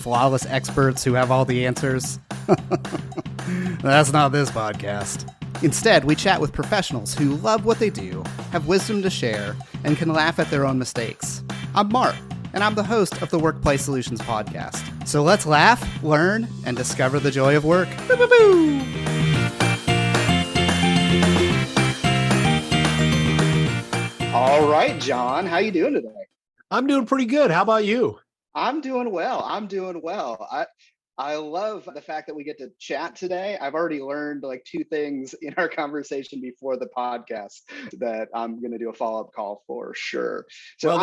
flawless experts who have all the answers. That's not this podcast. Instead, we chat with professionals who love what they do, have wisdom to share, and can laugh at their own mistakes. I'm Mark, and I'm the host of the WorkPlay Solutions podcast. So let's laugh, learn, and discover the joy of work. Boo, boo, boo. All right, John, how you doing today? I'm doing pretty good. How about you? I'm doing well. I love the fact that we get to chat today. I've already learned like two things in our conversation before the podcast that I'm going to do a follow-up call for sure. So well,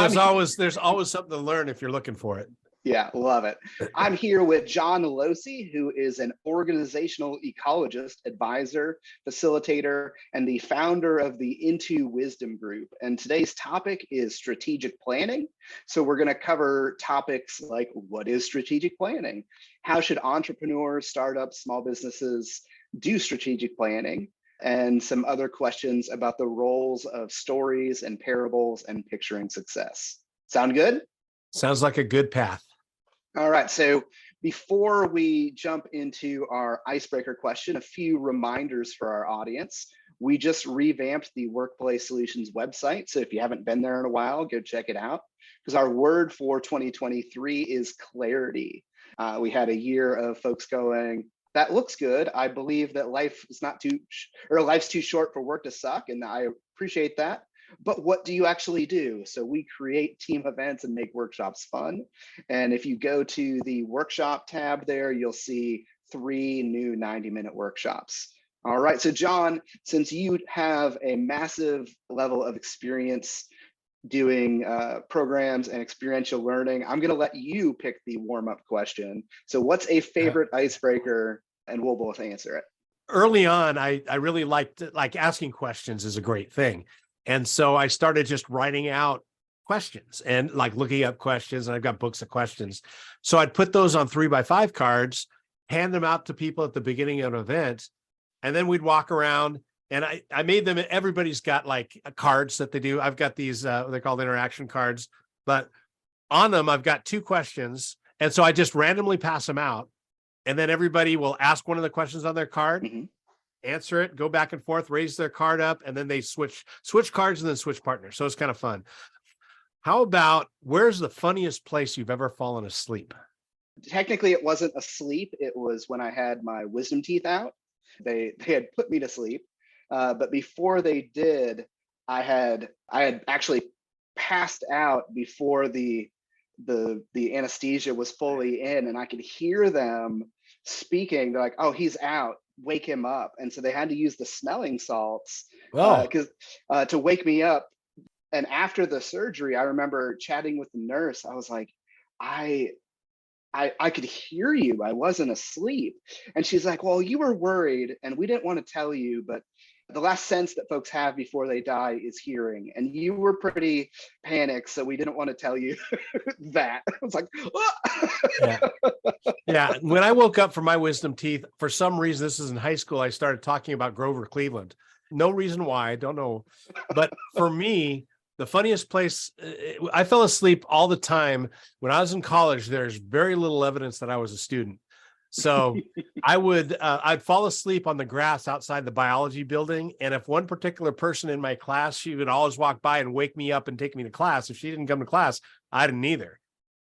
there's always something to learn if you're looking for it. Yeah, love it. I'm here with John Losey, who is an organizational ecologist, advisor, facilitator, and the founder of the IntoWisdom Group. And today's topic is strategic planning. So we're going to cover topics like, what is strategic planning? How should entrepreneurs, startups, small businesses do strategic planning? And some other questions about the roles of stories and parables and picturing success. Sound good? Sounds like a good path. All right, so before we jump into our icebreaker question, a few reminders for our audience. We just revamped the WorkPlay Solutions website, so if you haven't been there in a while, go check it out, because our word for 2023 is clarity. We had a year of folks going, that looks good. I believe that life's too short for work to suck, and I appreciate that. But what do you actually do? So we create team events and make workshops fun. And if you go to the workshop tab there, you'll see 3 new 90-minute workshops. All right, so John, since you have a massive level of experience doing programs and experiential learning, I'm gonna let you pick the warm-up question. So what's a favorite icebreaker? And we'll both answer it. Early on, I really liked asking questions is a great thing. And so I started just writing out questions and like looking up questions, and I've got books of questions. So I'd put those on 3x5 cards, hand them out to people at the beginning of an event, and then we'd walk around, and I made them, everybody's got like cards that they do. I've got these, they're called interaction cards, but on them, I've got 2 questions. And so I just randomly pass them out, and then everybody will ask one of the questions on their card, answer it, go back and forth, raise their card up, and then they switch cards and then switch partners. So it's kind of fun. How about, where's the funniest place you've ever fallen asleep? Technically, it wasn't asleep. It was when I had my wisdom teeth out. They had put me to sleep, but before they did, I had actually passed out before the anesthesia was fully in, and I could hear them speaking. They're like, "Oh, he's out. Wake him up." And so they had to use the smelling salts to wake me up. And after the surgery, I remember chatting with the nurse. I was like, I could hear you. I wasn't asleep. And she's like, "Well, you were worried and we didn't want to tell you, but the last sense that folks have before they die is hearing. And you were pretty panicked, so we didn't want to tell you that." I was like, oh. Yeah. When I woke up from my wisdom teeth, for some reason, this is in high school, I started talking about Grover Cleveland. No reason why, I don't know. But for me, the funniest place, I fell asleep all the time. When I was in college, there's very little evidence that I was a student. So I'd fall asleep on the grass outside the biology building. And if one particular person in my class, she would always walk by and wake me up and take me to class. If she didn't come to class, I didn't either.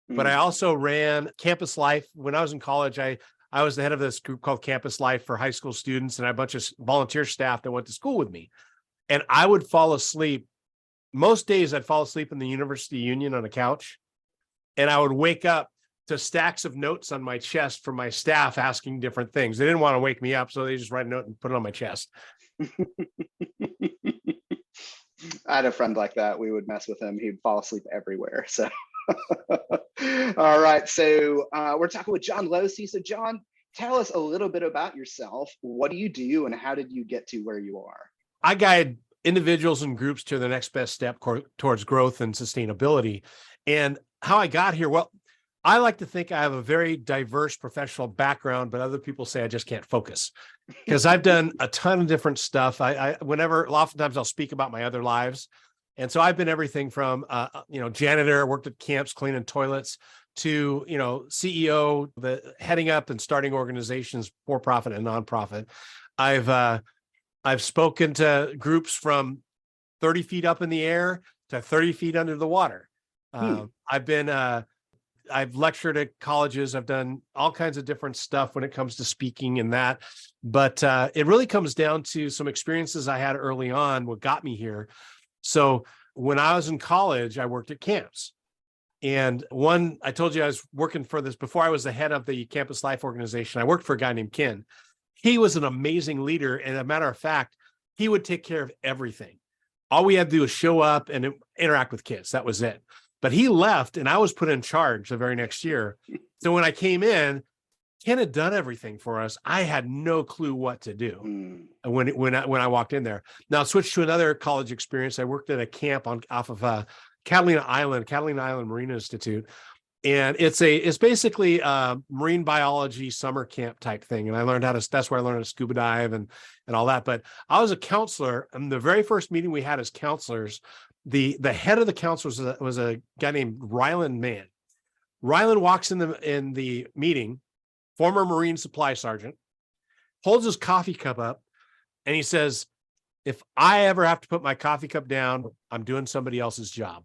But I also ran Campus Life. When I was in college, I was the head of this group called Campus Life for high school students, and I had a bunch of volunteer staff that went to school with me. And I would fall asleep. Most days I'd fall asleep in the University Union on a couch, and I would wake up to stacks of notes on my chest from my staff asking different things. They didn't want to wake me up, so they just write a note and put it on my chest. I had a friend like that. We would mess with him. He'd fall asleep everywhere. So, all right. So we're talking with John Losey. So John, tell us a little bit about yourself. What do you do and how did you get to where you are? I guide individuals and groups to the next best step towards growth and sustainability. And how I got here, well, I like to think I have a very diverse professional background, but other people say I just can't focus because I've done a ton of different stuff. Oftentimes I'll speak about my other lives. And so I've been everything from, janitor, worked at camps, cleaning toilets, to, CEO, the heading up and starting organizations, for profit and nonprofit. I've spoken to groups from 30 feet up in the air to 30 feet under the water. I've lectured at colleges. I've done all kinds of different stuff when it comes to speaking and that. But it really comes down to some experiences I had early on, what got me here. So when I was in college, I worked at camps. And I told you I was working for this before I was the head of the campus life organization. I worked for a guy named Ken. He was an amazing leader. And as a matter of fact, he would take care of everything. All we had to do was show up and interact with kids. That was it. But he left and I was put in charge the very next year. So when I came in, Ken had done everything for us. I had no clue what to do when I walked in there. Now I switched to another college experience. I worked at a camp off of Catalina Island Marine Institute. And it's basically a marine biology summer camp type thing. And that's where I learned how to scuba dive and all that. But I was a counselor, and the very first meeting we had as counselors, the head of the counselors was a guy named Ryland Mann. Ryland walks in the meeting, former Marine supply sergeant, holds his coffee cup up, and he says, "If I ever have to put my coffee cup down, I'm doing somebody else's job."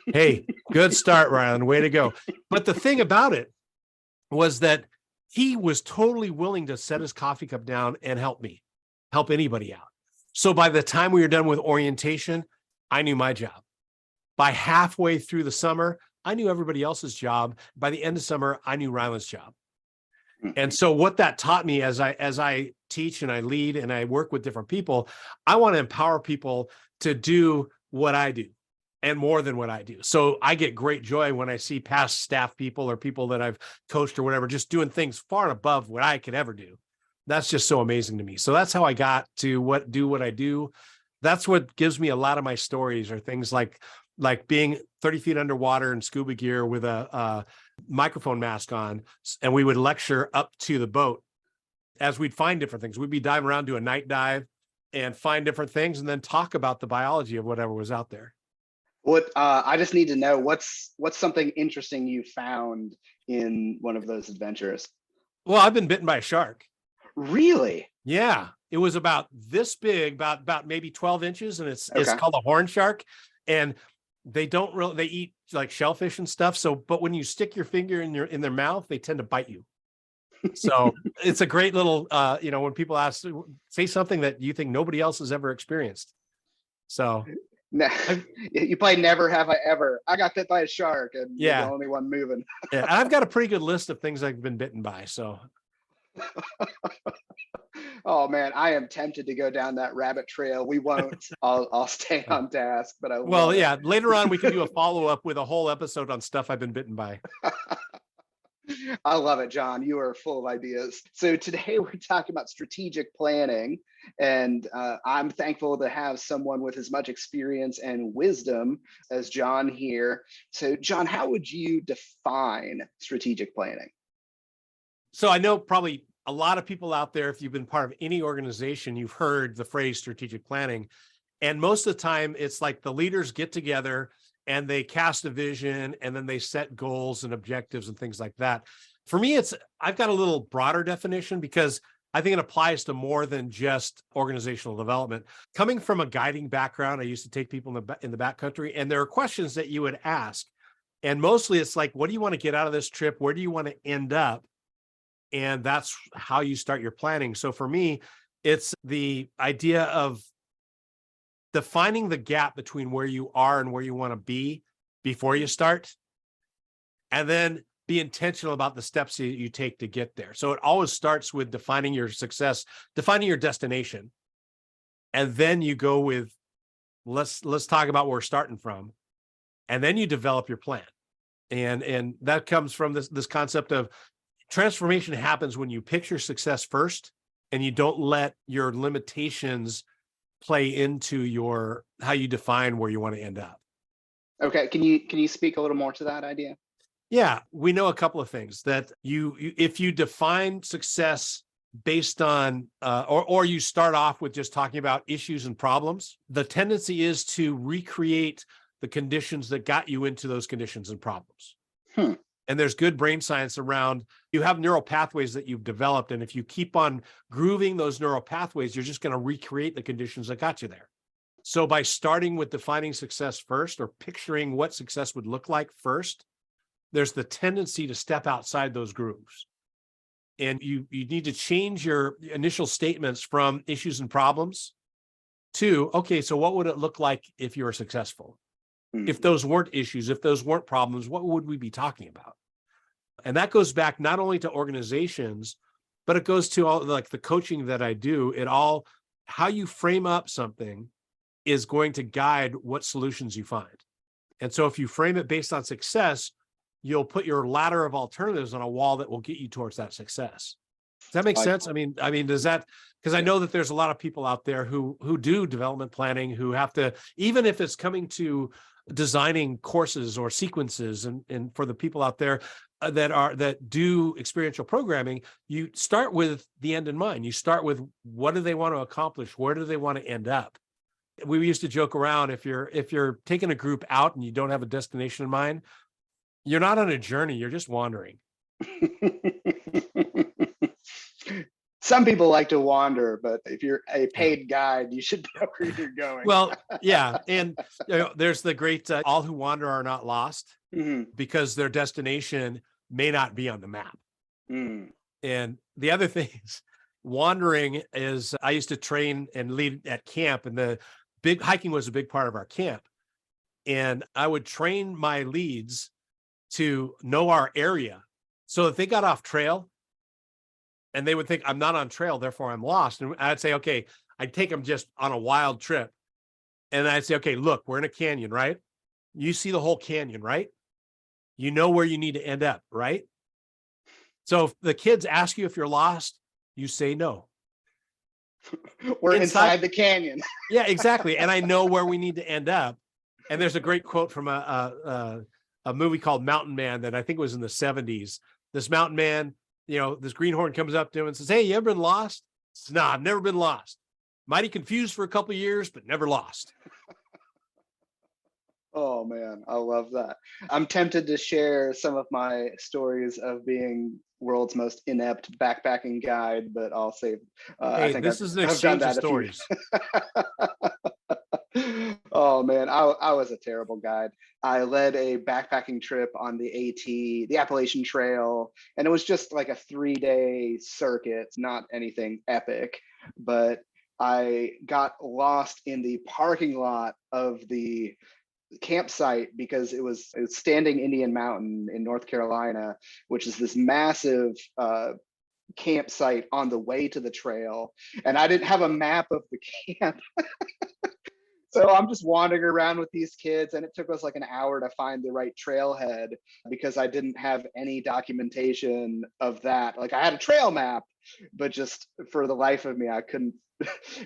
Hey, good start, Ryland. Way to go. But the thing about it was that he was totally willing to set his coffee cup down and help anybody out. So by the time we were done with orientation, I knew my job. By halfway through the summer, I knew everybody else's job. By the end of summer, I knew Ryland's job. And so what that taught me as I teach and I lead and I work with different people, I want to empower people to do what I do and more than what I do. So I get great joy when I see past staff people or people that I've coached or whatever, just doing things far and above what I could ever do. That's just so amazing to me. So that's how I got to do what I do. That's what gives me a lot of my stories, are things like being 30 feet underwater in scuba gear with a microphone mask on. And we would lecture up to the boat as we'd find different things. We'd be diving around, do a night dive and find different things and then talk about the biology of whatever was out there. I just need to know what's something interesting you found in one of those adventures. Well, I've been bitten by a shark. Really? Yeah. It was about this big, about maybe 12 inches, and it's called a horn shark. And they eat like shellfish and stuff. So, but when you stick your finger in their mouth, they tend to bite you. So it's a great little, when people ask, say something that you think nobody else has ever experienced. So. No, you play Never Have I Ever. I got bit by a shark, and you're the only one moving. Yeah, I've got a pretty good list of things I've been bitten by. So, oh man, I am tempted to go down that rabbit trail. We won't. I'll stay on task, but later on we can do a follow-up with a whole episode on stuff I've been bitten by. I love it, John. You are full of ideas. So today we're talking about strategic planning, and I'm thankful to have someone with as much experience and wisdom as John here. So John, how would you define strategic planning? So I know probably a lot of people out there, if you've been part of any organization, you've heard the phrase strategic planning. And most of the time it's like the leaders get together and they cast a vision and then they set goals and objectives and things like that. For me, I've got a little broader definition because I think it applies to more than just organizational development. Coming from a guiding background, I used to take people in the backcountry, and there are questions that you would ask. And mostly it's like, what do you want to get out of this trip? Where do you want to end up? And that's how you start your planning. So for me, it's the idea of defining the gap between where you are and where you want to be before you start, and then be intentional about the steps you take to get there. So it always starts with defining your success, defining your destination. And then you go with, let's talk about where we're starting from. And then you develop your plan. And that comes from this concept of transformation happens when you picture success first and you don't let your limitations play into how you define where you want to end up. Okay. Can you speak a little more to that idea? Yeah, we know a couple of things that if you define success based on, or you start off with just talking about issues and problems, the tendency is to recreate the conditions that got you into those conditions and problems. Hmm. And there's good brain science around, you have neural pathways that you've developed. And if you keep on grooving those neural pathways, you're just going to recreate the conditions that got you there. So by starting with defining success first, or picturing what success would look like first, there's the tendency to step outside those grooves. And you need to change your initial statements from issues and problems to, okay, so what would it look like if you were successful? If those weren't issues, if those weren't problems, what would we be talking about? And that goes back not only to organizations, but it goes to all like the coaching that I do. How you frame up something is going to guide what solutions you find. And so if you frame it based on success, you'll put your ladder of alternatives on a wall that will get you towards that success. Does that make sense? I mean, does that, because I know that there's a lot of people out there who do development planning, who have to, even if it's coming to designing courses or sequences, and for the people out there that do experiential programming, you start with the end in mind. You start with, what do they want to accomplish? Where do they want to end up? We used to joke around, if you're taking a group out and you don't have a destination in mind, you're not on a journey, you're just wandering. Some people like to wander, but if you're a paid guide, you should know where you're going. Well, yeah. And there's the great, all who wander are not lost, because their destination may not be on the map. And the other thing is, wandering is, I used to train and lead at camp, and the big hiking was a big part of our camp. And I would train my leads to know our area. So if they got off trail and they would think, I'm not on trail, therefore I'm lost. And I'd say, okay, I'd take them just on a wild trip. And I'd say, okay, look, we're in a canyon, right? You see the whole canyon, right? You know where you need to end up, right? So if the kids ask you if you're lost, you say no. We're inside the canyon. Yeah, exactly. And I know where we need to end up. And there's a great quote from a movie called Mountain Man that I think was in the 70s. This mountain man, this greenhorn comes up to him and says, hey, you ever been lost? He says, no, I've never been lost. Mighty confused for a couple of years, but never lost. Oh man, I love that. I'm tempted to share some of my stories of being world's most inept backpacking guide, but I'll save. Hey, I think this is an exchange of stories. Oh man, I was a terrible guide. I led a backpacking trip on the Appalachian Trail, and it was just like a 3-day circuit, not anything epic, but I got lost in the parking lot of the campsite because it was Standing Indian Mountain in North Carolina, which is this massive campsite on the way to the trail, and I didn't have a map of the camp. So I'm just wandering around with these kids, and it took us like an hour to find the right trailhead because I didn't have any documentation of that. Like I had a trail map, but just for the life of me, I couldn't.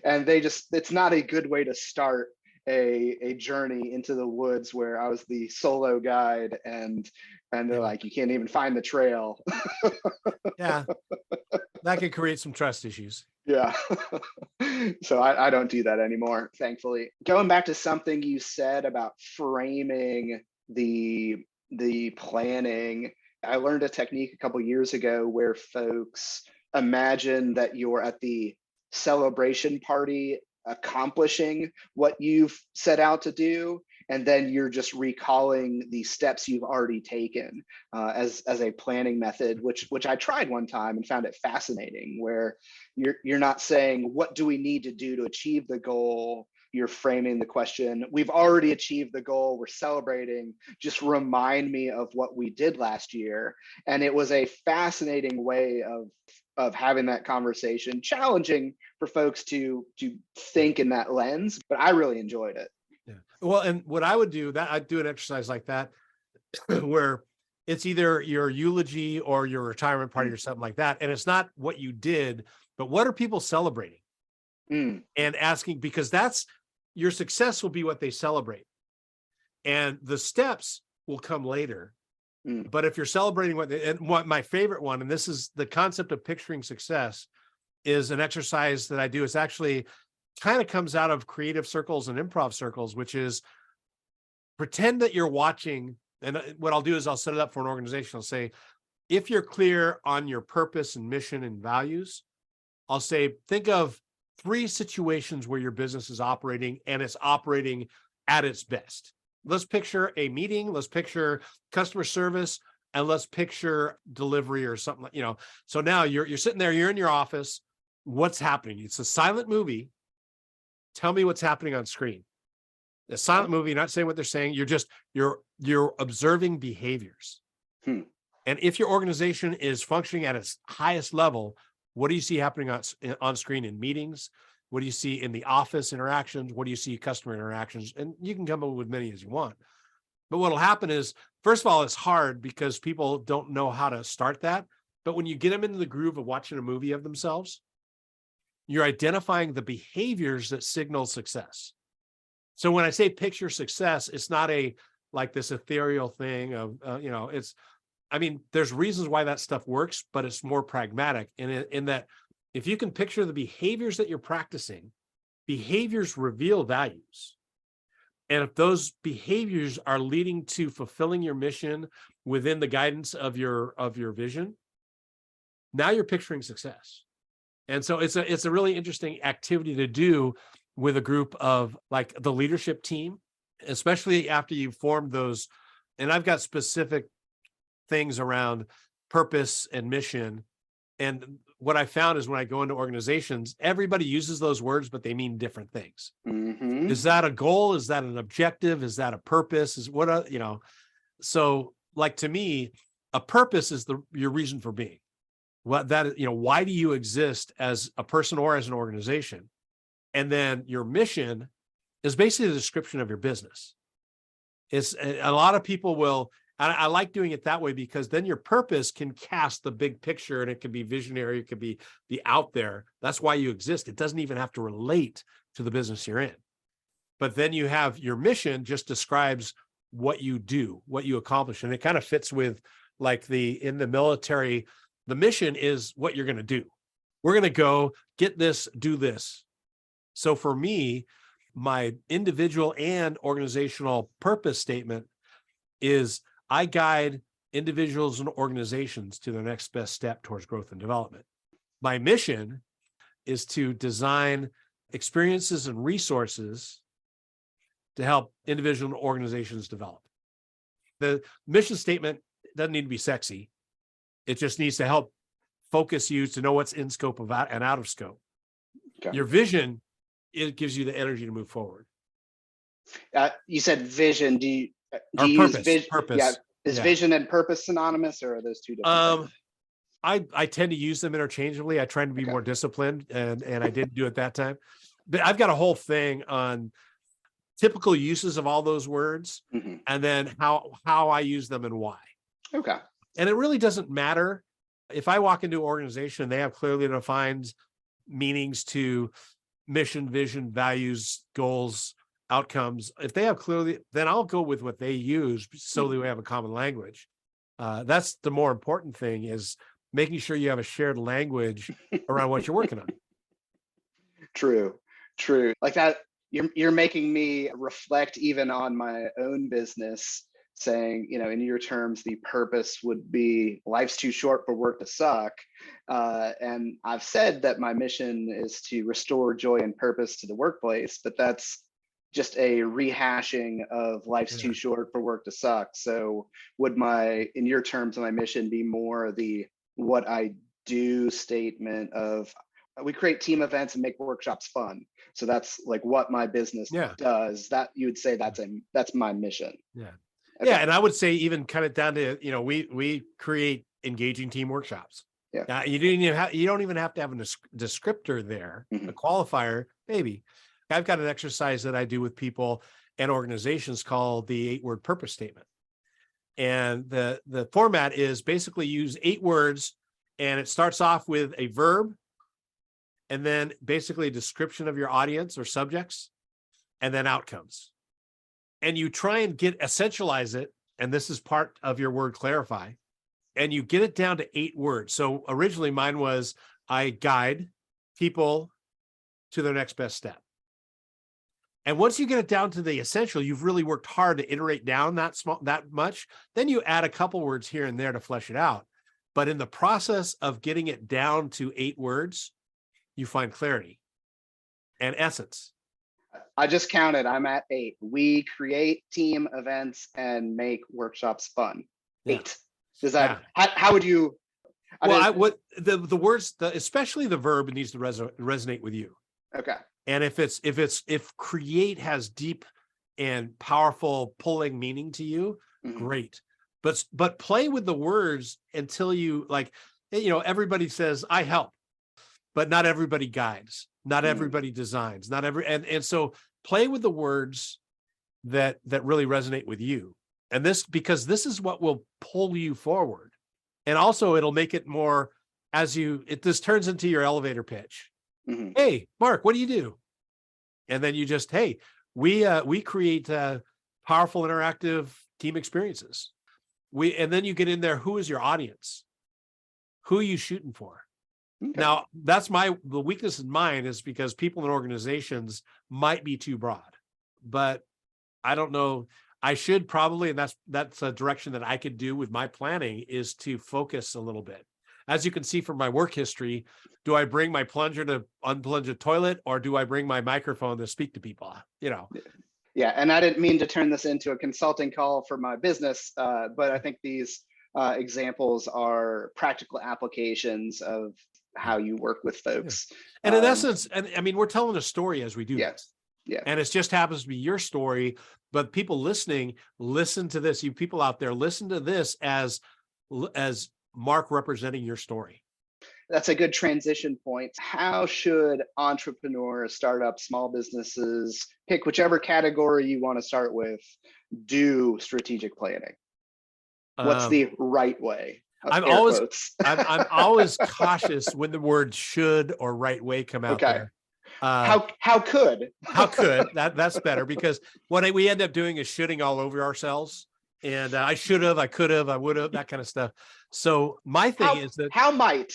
And it's not a good way to start a journey into the woods where I was the solo guide, and they're like, you can't even find the trail. Yeah, that could create some trust issues. Yeah. So I don't do that anymore, thankfully. Going back to something you said about framing the planning, I learned a technique a couple years ago where folks imagine that you're at the celebration party accomplishing what you've set out to do, and then you're just recalling the steps you've already taken as a planning method, which I tried one time and found it fascinating, where you're not saying, what do we need to do to achieve the goal? You're framing the question, we've already achieved the goal, we're celebrating, just remind me of what we did last year. And it was a fascinating way of having that conversation, challenging for folks to think in that lens, but I really enjoyed it. Yeah. Well, and what I would do, I'd do an exercise like that where it's either your eulogy or your retirement party or something like that. And it's not what you did, but what are people celebrating? And asking, because that's your success will be what they celebrate. And the steps will come later. But if you're celebrating what my favorite one, and this is the concept of picturing success, is an exercise that I do. It's actually kind of comes out of creative circles and improv circles, which is pretend that you're watching And what I'll do is I'll set it up for an organization. I'll say, if you're clear on your purpose and mission and values, I'll say, think of 3 situations where your business is operating and it's operating at its best. Let's picture a meeting, let's picture customer service, and let's picture delivery or something, So now you're sitting there, you're in your office. What's happening? It's a silent movie. Tell me what's happening on screen. A silent movie, you're not saying what they're saying. You're observing behaviors. And if your organization is functioning at its highest level, what do you see happening on screen in meetings? What do you see in the office interactions? What do you see customer interactions? And you can come up with many as you want. But what'll happen is, first of all, it's hard because people don't know how to start that. But when you get them into the groove of watching a movie of themselves, you're identifying the behaviors that signal success. So when I say picture success, it's not like this ethereal thing of, there's reasons why that stuff works, but it's more pragmatic in that if you can picture the behaviors that you're practicing, behaviors reveal values. And if those behaviors are leading to fulfilling your mission within the guidance of your vision, now you're picturing success. And so it's a really interesting activity to do with a group of like the leadership team, especially after you've formed those. And I've got specific things around purpose and mission. And what I found is when I go into organizations, everybody uses those words, but they mean different things. Mm-hmm. Is that a goal? Is that an objective? Is that a purpose? So like to me, a purpose is your reason for being. Why do you exist as a person or as an organization? And then your mission is basically the description of your business. It's a lot of people will, and I like doing it that way because then your purpose can cast the big picture and it can be visionary. It could be out there. That's why you exist. It doesn't even have to relate to the business you're in. But then you have your mission just describes what you do, what you accomplish. And it kind of fits with like in the military, the mission is what you're going to do. We're going to go get this, do this. So for me, my individual and organizational purpose statement is I guide individuals and organizations to their next best step towards growth and development. My mission is to design experiences and resources to help individual and organizations develop. The mission statement doesn't need to be sexy. It just needs to help focus you to know what's in scope and out of scope. Okay. Your vision, it gives you the energy to move forward. You said vision. Do you use vision? Purpose. Yeah. Is vision and purpose synonymous, or are those two different things? I tend to use them interchangeably. I try to be more disciplined, and I didn't do it that time. But I've got a whole thing on typical uses of all those words, mm-hmm. and then how I use them and why. Okay. And it really doesn't matter if I walk into an organization, they have clearly defined meanings to mission, vision, values, goals, outcomes. If they have clearly, then I'll go with what they use so that we have a common language. That's the more important thing, is making sure you have a shared language around what you're working on. True. Like that, you're making me reflect even on my own business, saying, in your terms, the purpose would be life's too short for work to suck. And I've said that my mission is to restore joy and purpose to the workplace, but that's just a rehashing of life's too short for work to suck. So would in your terms, my mission be more the what I do statement of we create team events and make workshops fun. So that's like what my business does. That you would say that's my mission. Yeah. Okay. Yeah. And I would say even cut it down to, we create engaging team workshops. Yeah. You don't even have to have a descriptor there, mm-hmm. a qualifier, maybe. I've got an exercise that I do with people and organizations called the 8-word purpose statement. And the format is basically use 8 words, and it starts off with a verb, and then basically a description of your audience or subjects, and then outcomes. And you try and essentialize it, and this is part of your word clarify, and you get it down to 8 words. So originally mine was, I guide people to their next best step. And once you get it down to the essential, you've really worked hard to iterate down that much. Then you add a couple words here and there to flesh it out. But in the process of getting it down to 8 words, you find clarity and essence. I just counted. I'm at 8. We create team events and make workshops fun. Yeah. 8. Does that? Yeah. How would you? The words, especially the verb, needs to resonate with you. Okay. And if create has deep and powerful pulling meaning to you, great. But play with the words until you everybody says I help, but not everybody guides, not everybody designs, and so play with the words that really resonate with you. And because this is what will pull you forward. And also it'll make it more this turns into your elevator pitch. Hey, Mark, what do you do? And then you just, hey, we create powerful interactive team experiences. And then you get in there, who is your audience? Who are you shooting for? Okay. Now, the weakness in mine is because people in organizations might be too broad, but I don't know. I should probably, and that's a direction that I could do with my planning, is to focus a little bit. As you can see from my work history, do I bring my plunger to unplunge a toilet, or do I bring my microphone to speak to people? Yeah, and I didn't mean to turn this into a consulting call for my business, but I think these examples are practical applications of how you work with folks. And in essence, and I mean, we're telling a story as we do this. Yeah. And it just happens to be your story, but people listening, listen to this. You people out there, listen to this as Mark representing your story. That's a good transition point. How should entrepreneurs, startups, small businesses, pick whichever category you want to start with, do strategic planning? What's the right way? I'm always cautious when the word should or right way come out there. How could that's better, because what we end up doing is shooting all over ourselves. And I should have, I could have, I would have, that kind of stuff. So my thing is that how might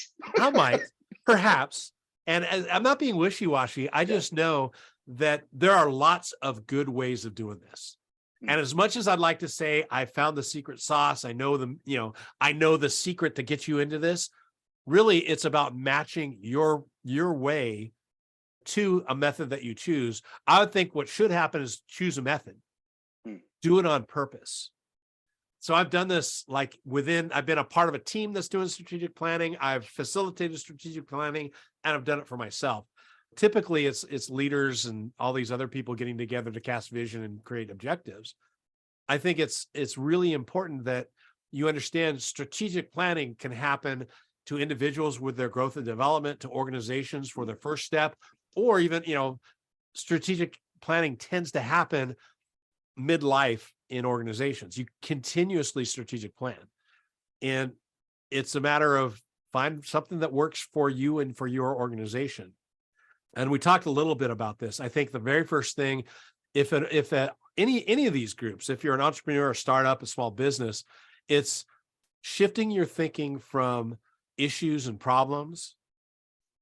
perhaps, and I'm not being wishy-washy. I just know that there are lots of good ways of doing this. And as much as I'd like to say I found the secret sauce, I know the secret to get you into this, really it's about matching your way to a method that you choose. I would think what should happen is choose a method. Do it on purpose. So I've done this I've been a part of a team that's doing strategic planning. I've facilitated strategic planning, and I've done it for myself. Typically it's leaders and all these other people getting together to cast vision and create objectives. I think it's really important that you understand strategic planning can happen to individuals with their growth and development, to organizations for their first step, or even, strategic planning tends to happen midlife in organizations. You continuously strategic plan. And it's a matter of find something that works for you and for your organization. And we talked a little bit about this. I think the very first thing, if any of these groups, if you're an entrepreneur, a startup, a small business, it's shifting your thinking from issues and problems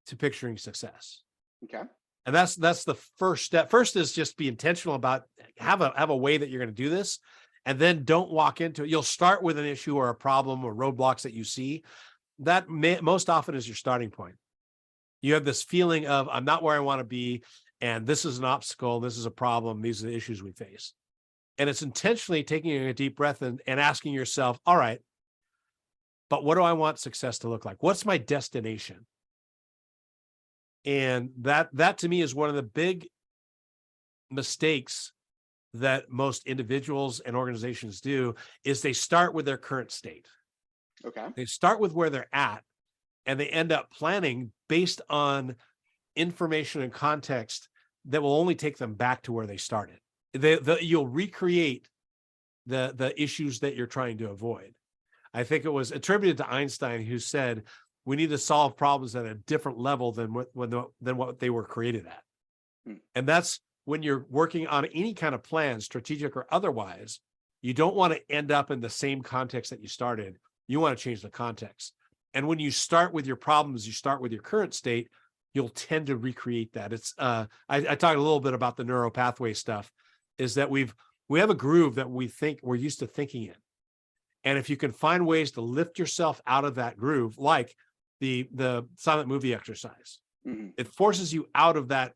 to picturing success. Okay. And that's the first step. First is just be intentional about have a way that you're going to do this, and then don't walk into it. You'll start with an issue or a problem or roadblocks that you see. That most often is your starting point. You have this feeling of I'm not where I want to be, and this is an obstacle, this is a problem, these are the issues we face. And it's intentionally taking a deep breath and asking yourself, all right, but what do I want success to look like? What's my destination? And that to me is one of the big mistakes that most individuals and organizations do, is they start with their current state. Okay. They start with where they're at, and they end up planning based on information and context that will only take them back to where they started. You'll recreate the issues that you're trying to avoid. I think it was attributed to Einstein, who said, we need to solve problems at a different level than what they were created at. And that's when you're working on any kind of plan, strategic or otherwise, you don't want to end up in the same context that you started. You want to change the context. And when you start with your problems, you start with your current state, you'll tend to recreate that. It's I talked a little bit about the neural pathway stuff, is that we have a groove that we're used to thinking in. And if you can find ways to lift yourself out of that groove, like the silent movie exercise, it forces you out of that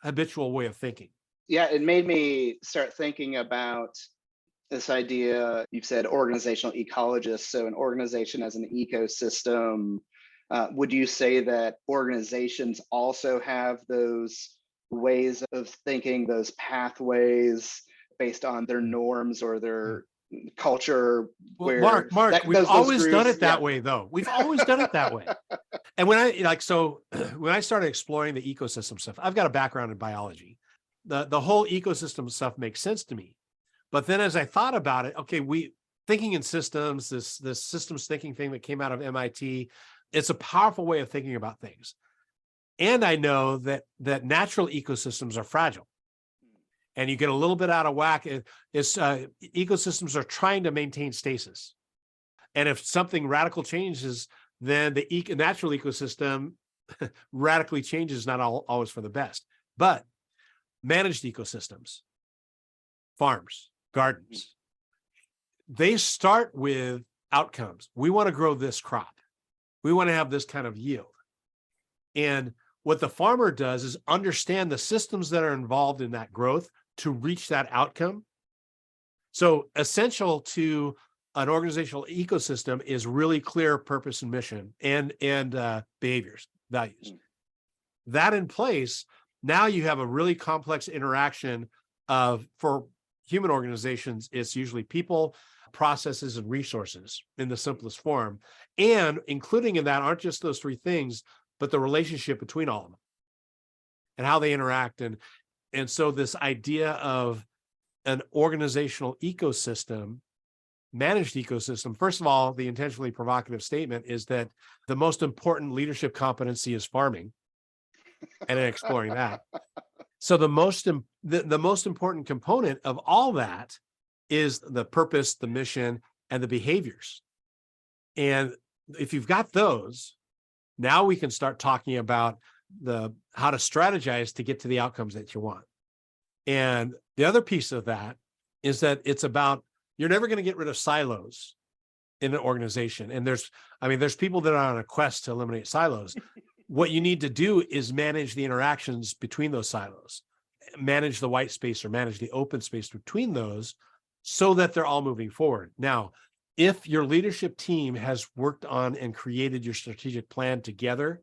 habitual way of thinking. Yeah, it made me start thinking about this idea. You've said organizational ecologist, so an organization as an ecosystem. Would you say that organizations also have those ways of thinking, those pathways based on their norms or their culture? Well, Where Mark, we've always done it that yeah. way, though. We've always done it that way. And when I started exploring the ecosystem stuff, I've got a background in biology. The whole ecosystem stuff makes sense to me. But then as I thought about it, okay, thinking in systems, this systems thinking thing that came out of MIT, it's a powerful way of thinking about things. And I know that natural ecosystems are fragile. And you get a little bit out of whack. Ecosystems are trying to maintain stasis. And if something radical changes, then the natural ecosystem radically changes, not always for the best. But managed ecosystems, farms, gardens, they start with outcomes. We want to grow this crop. We want to have this kind of yield. And what the farmer does is understand the systems that are involved in that growth to reach that outcome. So essential to an organizational ecosystem is really clear purpose and mission and behaviors, values. That in place, now you have a really complex interaction for human organizations, it's usually people, processes, and resources in the simplest form. And including in that aren't just those three things, but the relationship between all of them and how they interact. And so this idea of an organizational ecosystem, managed ecosystem, first of all, the intentionally provocative statement is that the most important leadership competency is farming and exploring that. So the most important component of all that is the purpose, the mission, and the behaviors. And if you've got those, now we can start talking about how to strategize to get to the outcomes that you want. And the other piece of that is that it's about, you're never going to get rid of silos in an organization. And there's people that are on a quest to eliminate silos. What you need to do is manage the interactions between those silos, manage the white space or manage the open space between those so that they're all moving forward. Now, if your leadership team has worked on and created your strategic plan together,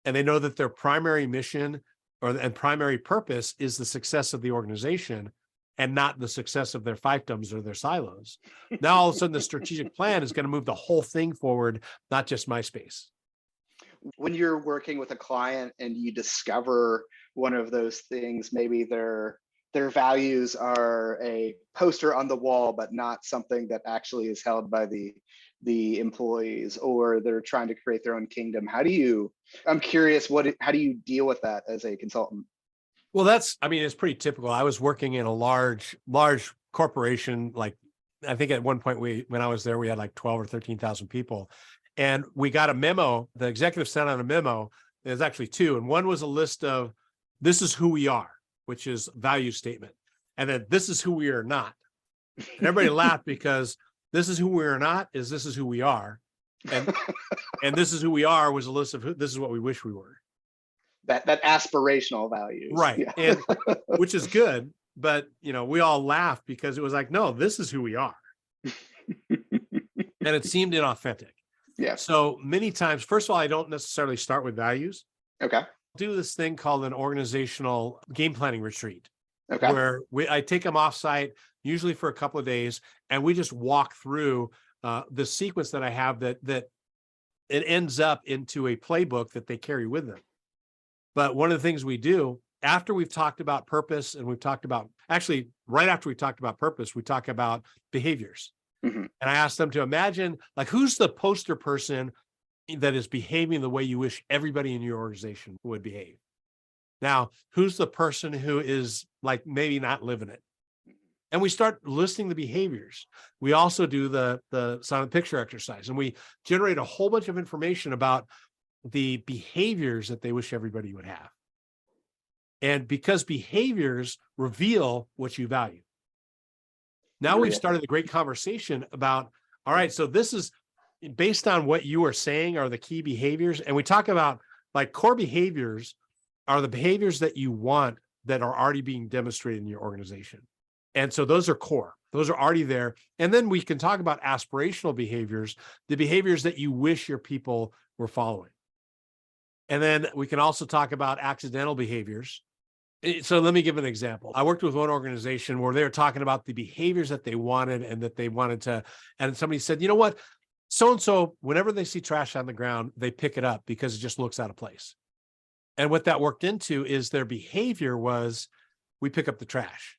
and they know that their primary mission and primary purpose is the success of the organization and not the success of their fiefdoms or their silos, now all of a sudden the strategic plan is going to move the whole thing forward, not just my space. When you're working with a client and you discover one of those things, maybe their values are a poster on the wall, but not something that actually is held by the employees, or they're trying to create their own kingdom. I'm curious, how do you deal with that as a consultant? Well, it's pretty typical. I was working in a large corporation. Like, I think at one point when I was there, we had like 12 or 13,000 people. And we got a memo. The executive sent out a memo. There's actually two. And one was a list of, this is who we are, which is value statement. And then this is who we are not. And everybody laughed because this is who we are not is this is who we are. And this is who we are was a list of this is what we wish we were. That aspirational values. Right. Yeah. And which is good. But, we all laughed because it was like, no, this is who we are. And it seemed inauthentic. Yeah. So many times, first of all, I don't necessarily start with values. Okay. I'll do this thing called an organizational game planning retreat. Okay. Where I take them offsite, usually for a couple of days, and we just walk through the sequence that I have that it ends up into a playbook that they carry with them. But one of the things we do after we've talked about purpose, and right after we talked about purpose, we talk about behaviors. Mm-hmm. And I asked them to imagine, like, who's the poster person that is behaving the way you wish everybody in your organization would behave? Now, who's the person who is like maybe not living it? And we start listing the behaviors. We also do the silent picture exercise, and we generate a whole bunch of information about the behaviors that they wish everybody would have. And because behaviors reveal what you value. Now we've started a great conversation about, all right, so this is based on what you are saying are the key behaviors. And we talk about like core behaviors are the behaviors that you want that are already being demonstrated in your organization. And so those are core. Those are already there. And then we can talk about aspirational behaviors, the behaviors that you wish your people were following. And then we can also talk about accidental behaviors. So let me give an example. I worked with one organization where they were talking about the behaviors that they wanted and that they wanted to, and somebody said, you know what, so-and-so, whenever they see trash on the ground, they pick it up because it just looks out of place. And what that worked into is their behavior was, we pick up the trash.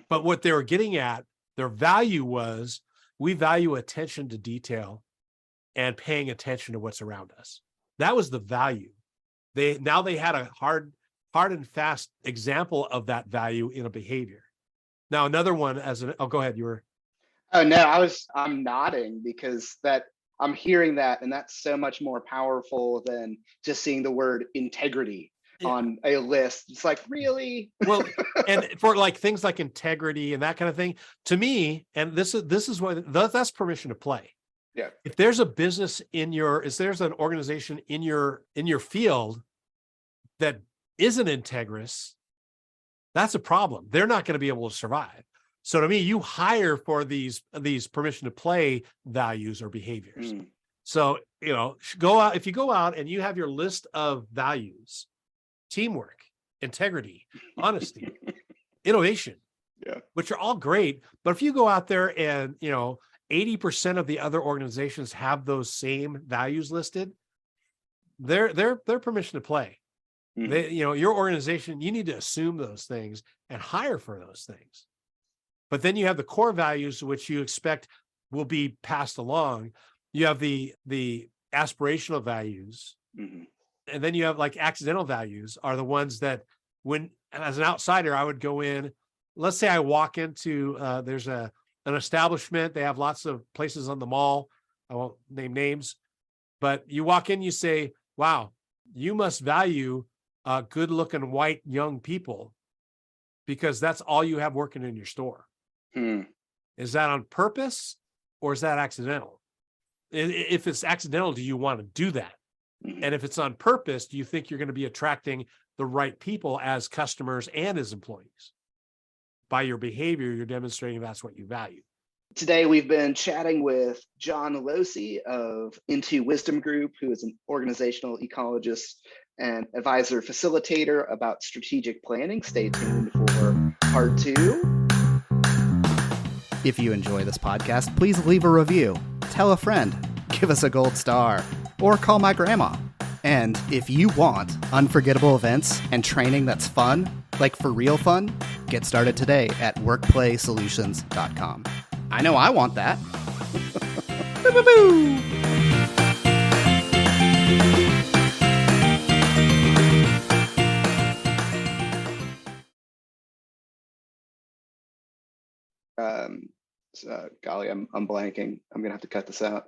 But what they were getting at, their value was, we value attention to detail and paying attention to what's around us. That was the value. They had a hard and fast example of that value in a behavior. Now, another one go ahead. You were. Oh, no, I'm nodding because I'm hearing that, and that's so much more powerful than just seeing the word integrity on a list. It's like, really? Well, and for like things like integrity and that kind of thing, to me, and this is what that's permission to play. Yeah. If there's a business if there's an organization in your field that isn't integrous, that's a problem. They're not going to be able to survive. So to me, you hire for these permission to play values or behaviors. So, go out, if you go out and you have your list of values, teamwork, integrity, honesty, innovation, which are all great. But if you go out there and, 80% of the other organizations have those same values listed, they're permission to play. They, your organization, you need to assume those things and hire for those things. But then you have the core values, which you expect will be passed along. You have the aspirational values. And then you have like accidental values are the ones that when, as an outsider, I would go in, let's say I walk into, there's an establishment. They have lots of places on the mall. I won't name names, but you walk in, you say, wow, you must value good looking white young people because that's all you have working in your store. Is that on purpose or is that accidental? If it's accidental, do you want to do that? And if it's on purpose, do you think you're going to be attracting the right people as customers and as employees? By your behavior, you're demonstrating that's what you value. Today, we've been chatting with John Losey of IntoWisdom Group, who is an organizational ecologist and advisor facilitator about strategic planning. Stay tuned for part 2. If you enjoy this podcast, please leave a review, tell a friend, give us a gold star, or call my grandma. And if you want unforgettable events and training that's fun, like for real fun, get started today at WorkPlaySolutions.com. I know I want that. Boo-boo-boo! Golly, I'm blanking. I'm gonna have to cut this out.